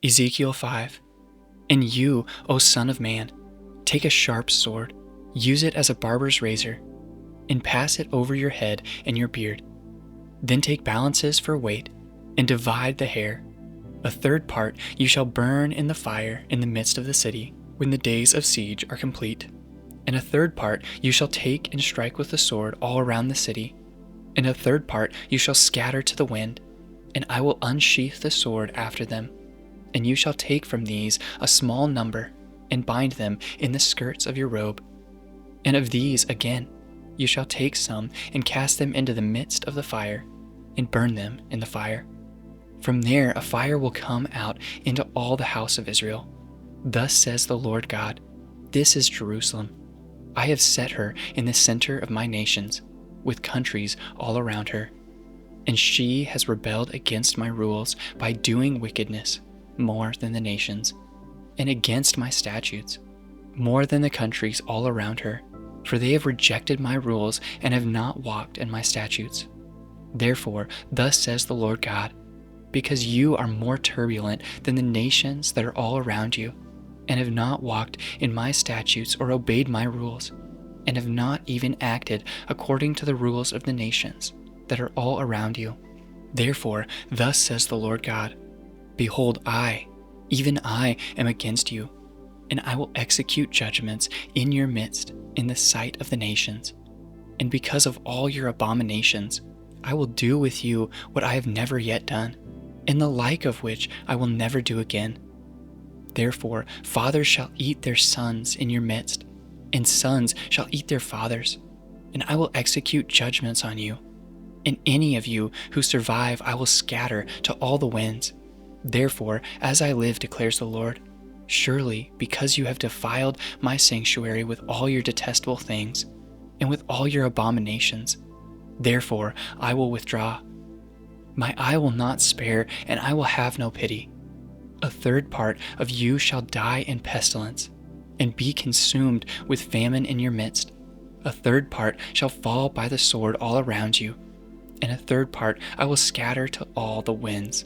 Ezekiel 5. And you, O son of man, take a sharp sword, use it as a barber's razor, and pass it over your head and your beard. Then take balances for weight, and divide the hair. A third part you shall burn in the fire in the midst of the city, when the days of siege are complete. And a third part you shall take and strike with the sword all around the city. And a third part you shall scatter to the wind, and I will unsheath the sword after them. And you shall take from these a small number, and bind them in the skirts of your robe. And of these again you shall take some, and cast them into the midst of the fire, and burn them in the fire. From there a fire will come out into all the house of Israel. Thus says the Lord God, this is Jerusalem. I have set her in the center of my nations, with countries all around her. And she has rebelled against my rules by doing wickedness more than the nations, and against my statutes more than the countries all around her, for they have rejected my rules and have not walked in my statutes. Therefore, thus says the Lord God, because you are more turbulent than the nations that are all around you, and have not walked in my statutes or obeyed my rules, and have not even acted according to the rules of the nations that are all around you. Therefore, thus says the Lord God, behold, I, even I, am against you, and I will execute judgments in your midst in the sight of the nations. And because of all your abominations, I will do with you what I have never yet done, and the like of which I will never do again. Therefore, fathers shall eat their sons in your midst, and sons shall eat their fathers, and I will execute judgments on you. And any of you who survive I will scatter to all the winds. Therefore, as I live, declares the Lord, surely because you have defiled my sanctuary with all your detestable things, and with all your abominations, therefore I will withdraw. My eye will not spare, and I will have no pity. A third part of you shall die in pestilence, and be consumed with famine in your midst. A third part shall fall by the sword all around you, and a third part I will scatter to all the winds,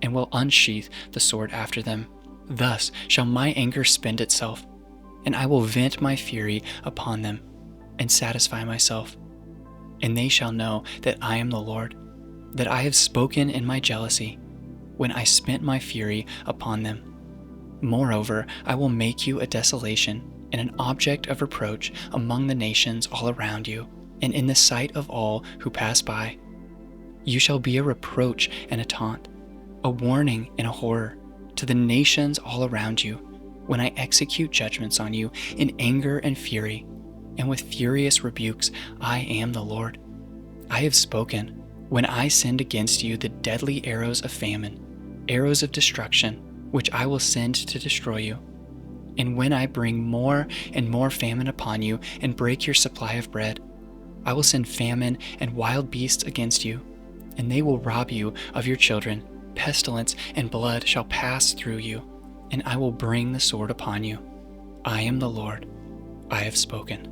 and will unsheath the sword after them. Thus shall my anger spend itself, and I will vent my fury upon them, and satisfy myself. And they shall know that I am the Lord, that I have spoken in my jealousy, when I spent my fury upon them. Moreover, I will make you a desolation and an object of reproach among the nations all around you, and in the sight of all who pass by. You shall be a reproach and a taunt, a warning and a horror to the nations all around you, when I execute judgments on you in anger and fury, and with furious rebukes. I am the Lord. I have spoken, when I send against you the deadly arrows of famine, arrows of destruction, which I will send to destroy you. And when I bring more and more famine upon you and break your supply of bread, I will send famine and wild beasts against you, and they will rob you of your children. Pestilence and blood shall pass through you, and I will bring the sword upon you. I am the Lord. I have spoken.